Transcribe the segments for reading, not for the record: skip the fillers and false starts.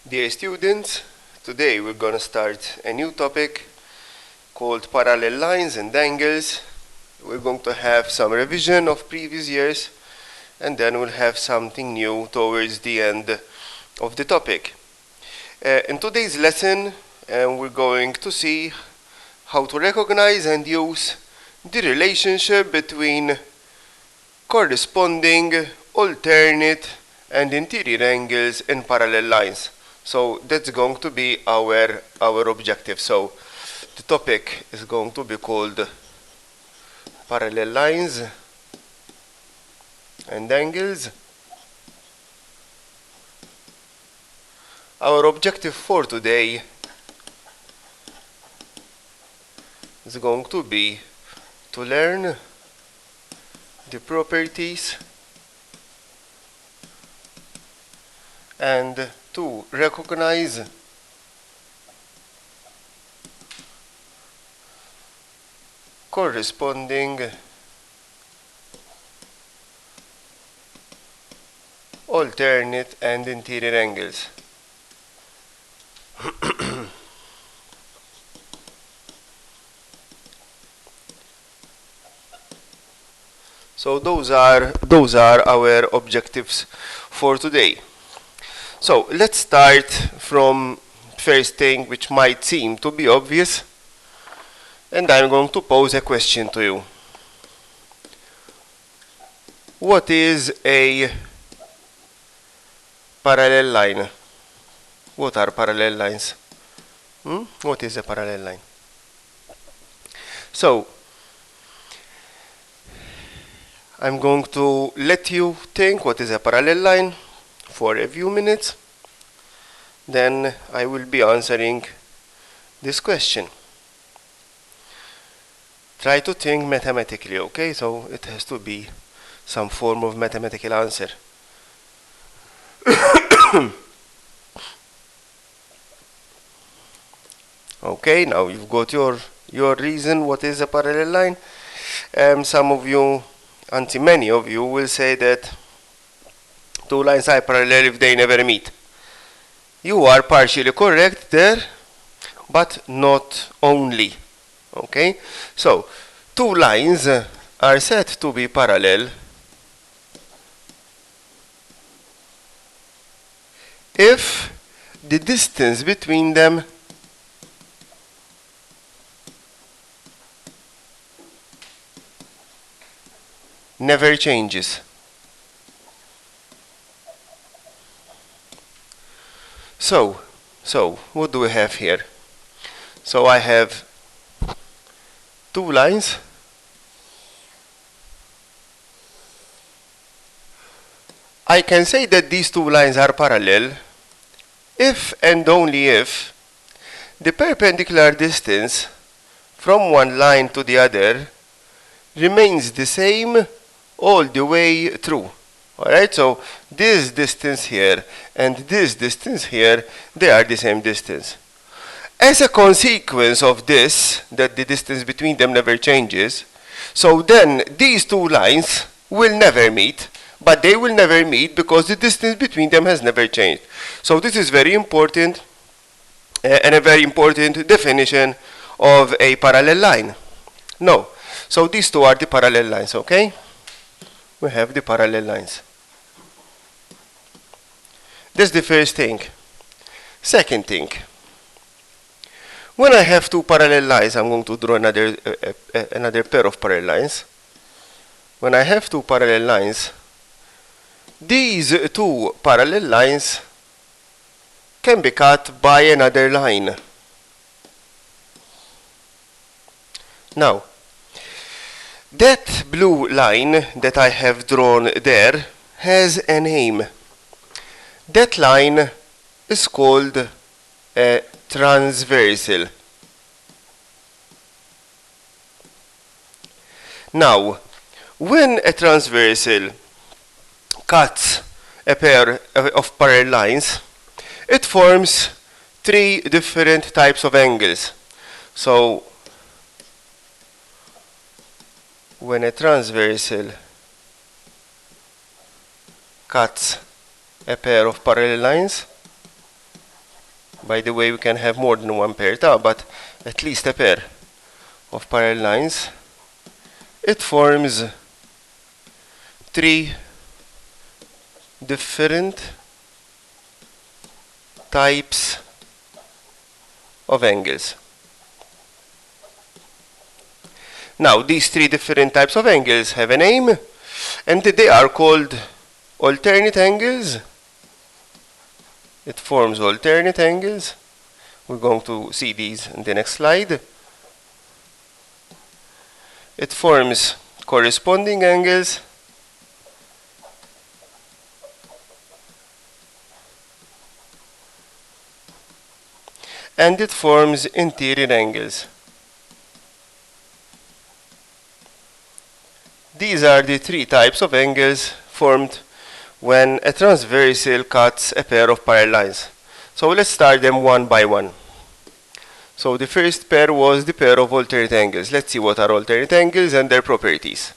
Dear students, today we're going to start a new topic called parallel lines and angles. We're going to have some revision of previous years and then we'll have something new towards the end of the topic. In today's lesson, we're going to see how to recognize and use the relationship between corresponding alternate and interior angles in parallel lines. So that's going to be our objective. So the topic is going to be called parallel lines and angles. Our objective for today is going to be to learn the properties and to recognize corresponding alternate and interior angles. So those are our objectives for today. So let's start from first thing, which might seem to be obvious, and I'm going to pose a question to you. What is a parallel line? What are parallel lines? What is a parallel line? So I'm going to let you think what is a parallel line for a few minutes. Then I will be answering this question. Try to think mathematically, okay? So it has to be some form of mathematical answer. Okay, now you've got your reason what is a parallel line. Some of you, many of you will say that two lines are parallel if they never meet. You are partially correct there, but not only. Okay? So, two lines are said to be parallel if the distance between them never changes. So what do we have here? So I have two lines. I can say that these two lines are parallel if and only if the perpendicular distance from one line to the other remains the same all the way through. Alright, so this distance here and this distance here, they are the same distance. As a consequence of this, that the distance between them never changes, so then these two lines will never meet, but they will never meet because the distance between them has never changed. So this is very important and a very important definition of a parallel line. No. So these two are the parallel lines, okay? We have the parallel lines. That's the first thing. Second thing. When I have two parallel lines, I'm going to draw another pair of parallel lines. When I have two parallel lines, these two parallel lines can be cut by another line. Now, that blue line that I have drawn there has a name. That line is called a transversal. Now, when a transversal cuts a pair of parallel lines, it forms three different types of angles. So, when a transversal cuts a pair of parallel lines, By the way, we can have more than one pair, but at least a pair of parallel lines. It forms three different types of angles. Now, these three different types of angles have a name, and they are called alternate angles. It forms alternate angles. We're going to see these in the next slide. It forms corresponding angles. And it forms interior angles. These are the three types of angles formed when a transversal cuts a pair of parallel lines. So let's start them one by one. So the first pair was the pair of alternate angles. Let's see what are alternate angles and their properties.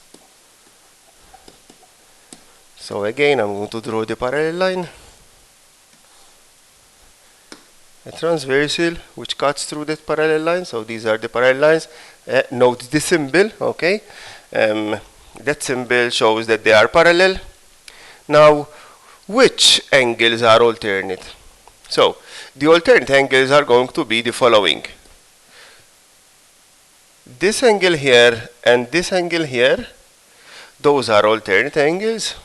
So again, I'm going to draw the parallel line. A transversal which cuts through that parallel line. So these are the parallel lines. Note the symbol, okay? That symbol shows that they are parallel. Now, which angles are alternate? So, the alternate angles are going to be the following. This angle here and this angle here, those are alternate angles.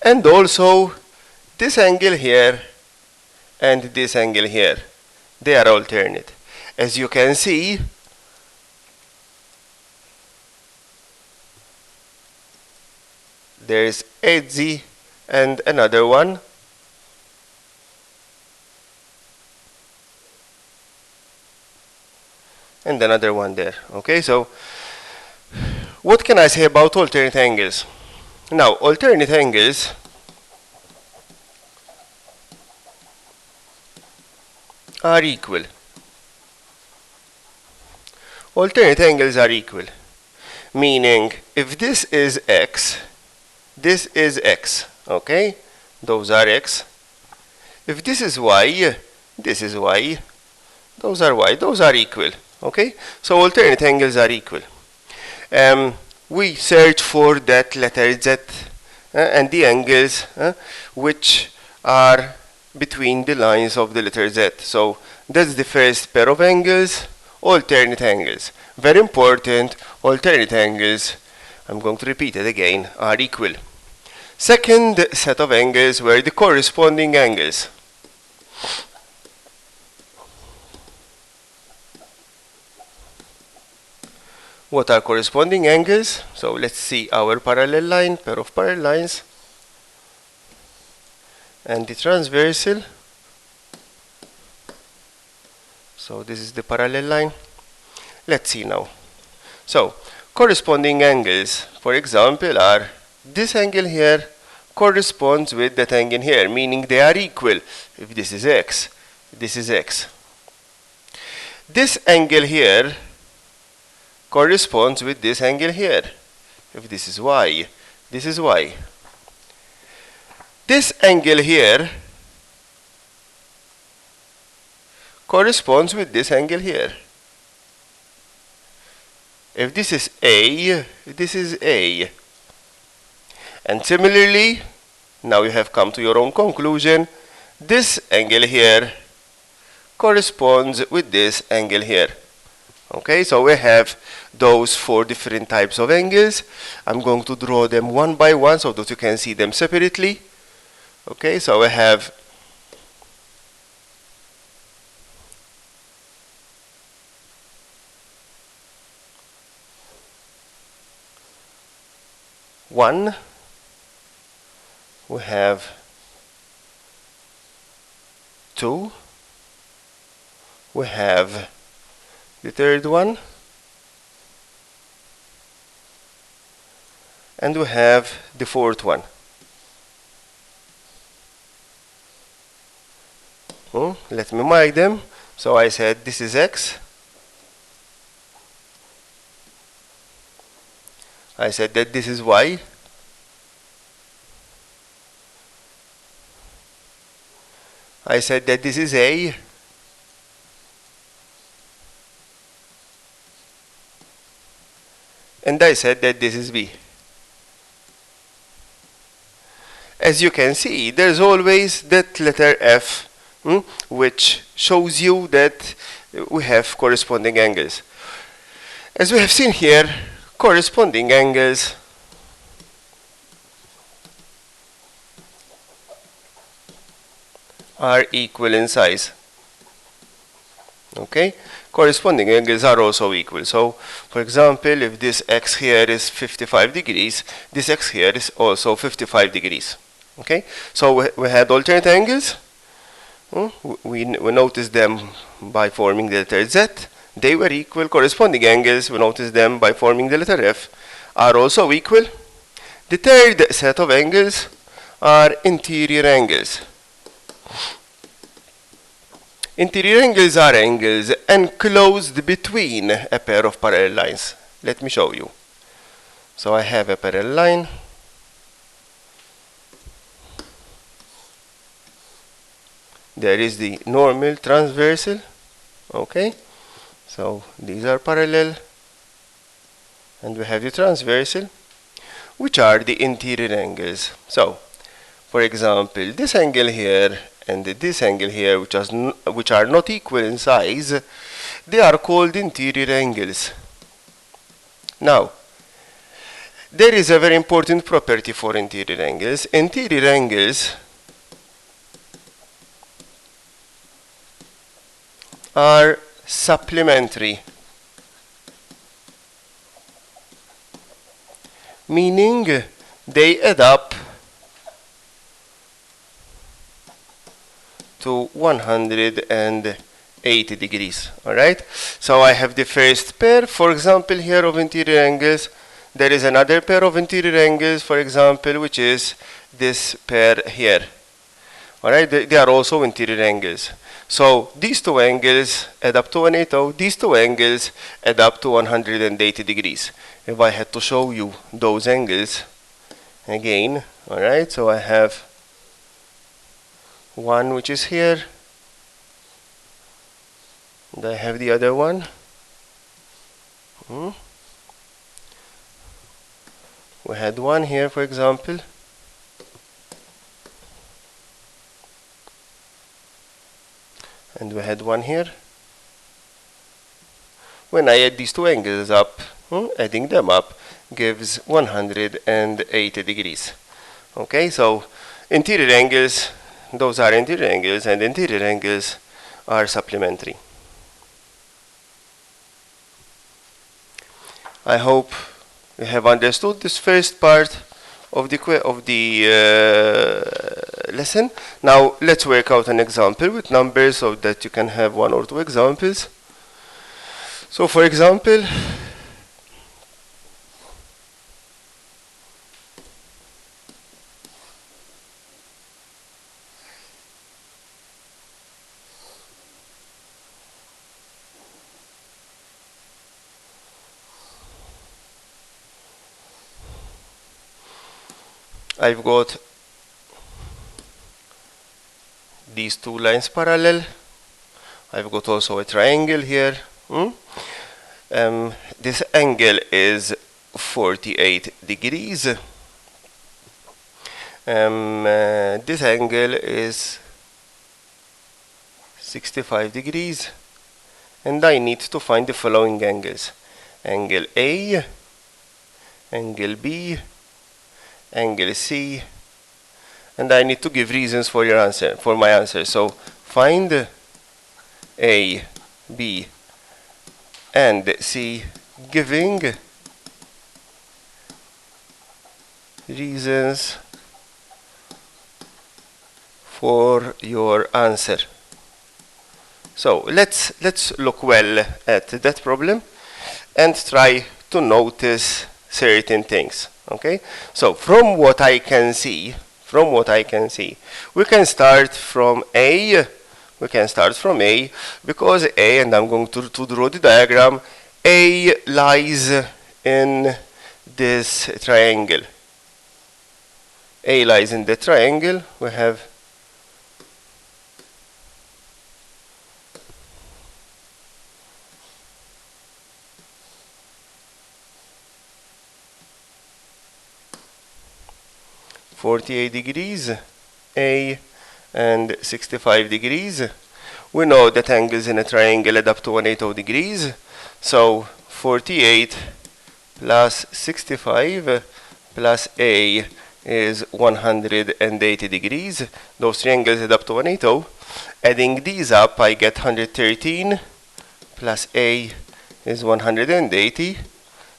And also, this angle here and this angle here, they are alternate. As you can see, there is edgy and another one. And another one there. Okay, so what can I say about alternate angles? Now, alternate angles are equal. Alternate angles are equal. Meaning, if this is x, this is x, okay? Those are x. If this is y, this is y. Those are y. Those are equal, okay? So alternate angles are equal. We search for that letter z and the angles which are between the lines of the letter z. So that's the first pair of angles, alternate angles. Very important, alternate angles, I'm going to repeat it again, are equal. Second set of angles were the corresponding angles. What are corresponding angles? So let's see our parallel line, pair of parallel lines, and the transversal. So this is the parallel line. Let's see now. So corresponding angles, for example, are this angle here corresponds with that angle here, meaning they are equal. If this is x, this is x. This angle here corresponds with this angle here. If this is y, this is y. This angle here corresponds with this angle here. If this is A, this is A. And similarly, now you have come to your own conclusion, this angle here corresponds with this angle here. Okay, so we have those four different types of angles. I'm going to draw them one by one so that you can see them separately. Okay, so we have one, we have two, we have the third one, and we have the fourth one. Let me mark them. So I said this is x. I said that this is y. I said that this is A. and I said that this is B. As you can see, there's always that letter F, which shows you that we have corresponding angles. As we have seen here, corresponding angles are equal in size. Okay? Corresponding angles are also equal. So, for example, if this x here is 55 degrees, this x here is also 55 degrees. Okay? So we had alternate angles. We noticed them by forming the letter Z. They were equal. Corresponding angles, we noticed them by forming the letter F, are also equal. The third set of angles are interior angles. Interior angles are angles enclosed between a pair of parallel lines. Let me show you. So I have a parallel line. There is the normal transversal. Okay. So these are parallel. And we have the transversal, which are the interior angles. So, for example, this angle here and this angle here, which are not equal in size, they are called interior angles. Now, there is a very important property for interior angles. Interior angles are supplementary, meaning they add up to 180 degrees. Alright? So I have the first pair, for example, here of interior angles. There is another pair of interior angles, for example, which is this pair here. Alright? They are also interior angles. So these two angles add up to 180. These two angles add up to 180 degrees. If I had to show you those angles again, alright, so I have one which is here, and I have the other one. We had one here, for example. And we had one here. When I add these two angles up, adding them up gives 180 degrees. Okay, so interior angles, those are interior angles, and interior angles are supplementary. I hope you have understood this first part of the lesson. Now let's work out an example with numbers so that you can have one or two examples. So for example, I've got these two lines parallel. I've got also a triangle here. This angle is 48 degrees. This angle is 65 degrees. And I need to find the following angles. Angle A, angle B, angle C, and I need to give reasons for your answer, for my answer. So find A, B, and C, giving reasons for your answer. So let's look well at that problem and try to notice certain things. Okay, so from what I can see, we can start from A. Because A, and I'm going to draw the diagram. A lies in this triangle. A lies in the triangle. We have 48 degrees, A, and 65 degrees. We know that angles in a triangle add up to 180 degrees. So 48 plus 65 plus A is 180 degrees. Those triangles add up to 180. Adding these up, I get 113 plus A is 180.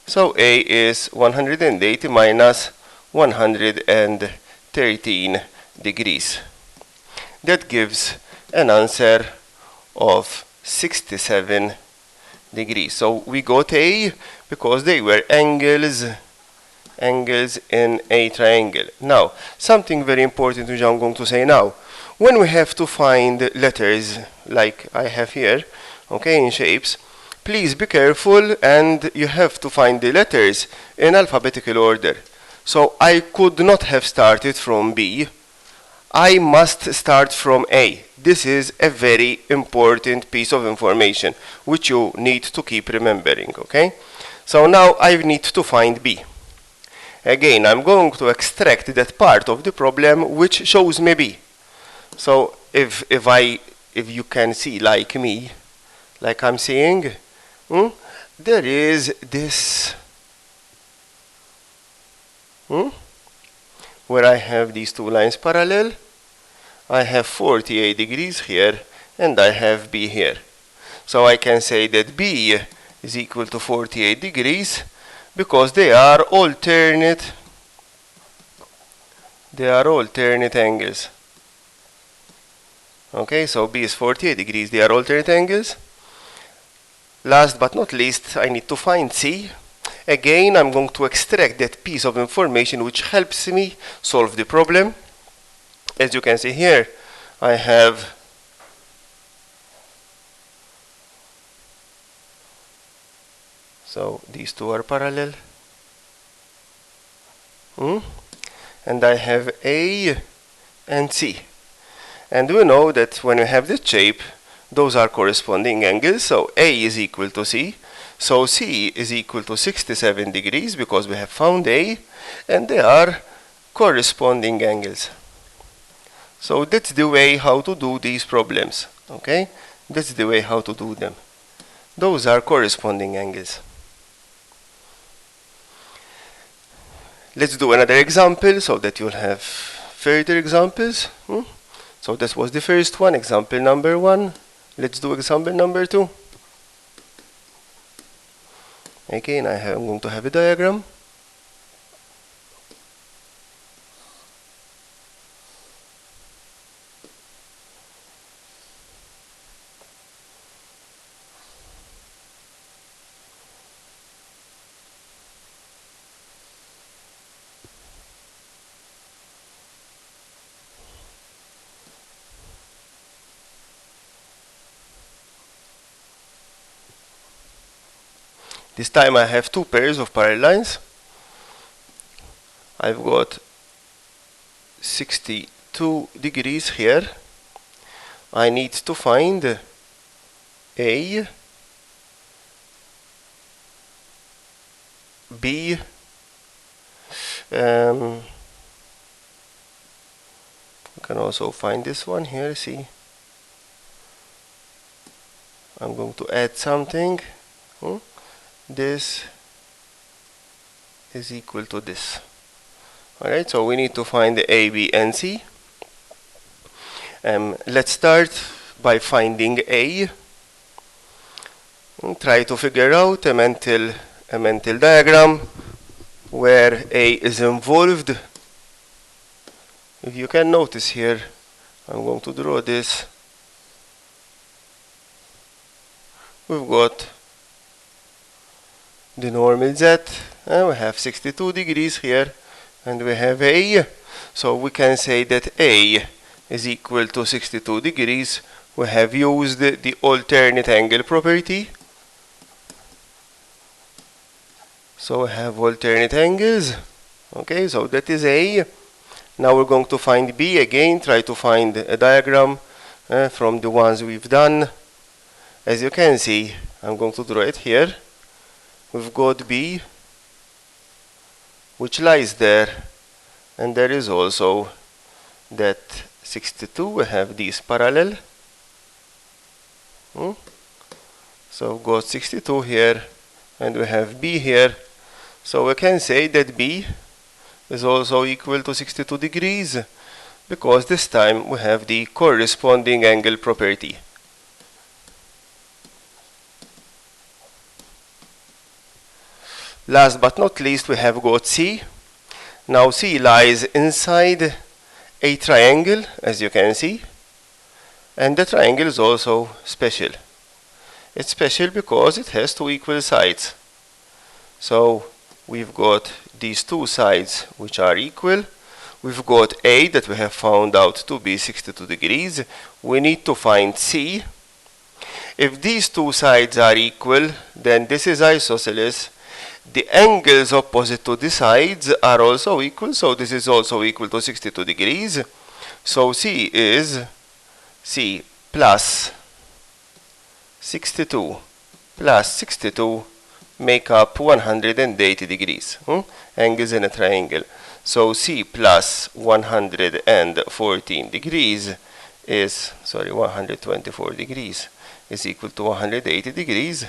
So A is 180 minus 113 degrees. That gives an answer of 67 degrees. So we got A because they were angles in a triangle. Now, something very important which I'm going to say now. When we have to find letters like I have here, okay, in shapes, please be careful and you have to find the letters in alphabetical order. So I could not have started from B. I must start from A. This is a very important piece of information which you need to keep remembering, okay? So now I need to find B. Again, I'm going to extract that part of the problem which shows me B. So if you can see like me, like I'm seeing, there is this where I have these two lines parallel. I have 48 degrees here and I have B here. So I can say that B is equal to 48 degrees because they are alternate angles. Okay, so B is 48 degrees, they are alternate angles. Last but not least, I need to find C. Again, I'm going to extract that piece of information which helps me solve the problem. As you can see here, I have so these two are parallel. And I have A and C. And we know that when we have this shape, those are corresponding angles. So A is equal to C. So C is equal to 67 degrees because we have found A, and they are corresponding angles. So that's the way how to do these problems, okay? That's the way how to do them. Those are corresponding angles. Let's do another example so that you'll have further examples. So this was the first one, example number 1. Let's do example number 2. Again, I'm going to have a diagram. This time I have two pairs of parallel lines. I've got 62 degrees here. I need to find A, B, you can also find this one here, see. I'm going to add something. This is equal to this. Alright, so we need to find the A, B, and C. Let's start by finding A. Try to figure out a mental diagram where A is involved. If you can notice here, I'm going to draw this. We've got the normal Z, and we have 62 degrees here, and we have A. So we can say that A is equal to 62 degrees. We have used the alternate angle property. So we have alternate angles. Okay, so that is A. Now we're going to find B again, try to find a diagram from the ones we've done. As you can see, I'm going to draw it here. We've got B, which lies there, and there is also that 62, we have these parallel. So we've got 62 here, and we have B here. So we can say that B is also equal to 62 degrees, because this time we have the corresponding angle property. Last but not least, we have got C. Now C lies inside a triangle, as you can see, and the triangle is also special. It's special because it has two equal sides. So we've got these two sides which are equal. We've got A that we have found out to be 62 degrees. We need to find C. If these two sides are equal, then this is isosceles. The angles opposite to the sides are also equal, so this is also equal to 62 degrees. So C is C plus 62 plus 62 make up 180 degrees. Angles in a triangle. So C plus 114 degrees is, 124 degrees is equal to 180 degrees.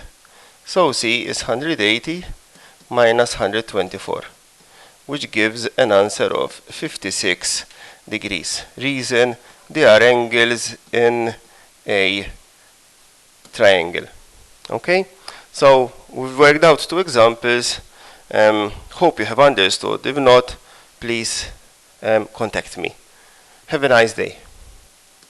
So C is 180 minus 124, which gives an answer of 56 degrees. Reason, they are angles in a triangle. Okay, so we've worked out two examples. Hope you have understood. If not, please contact me. Have a nice day.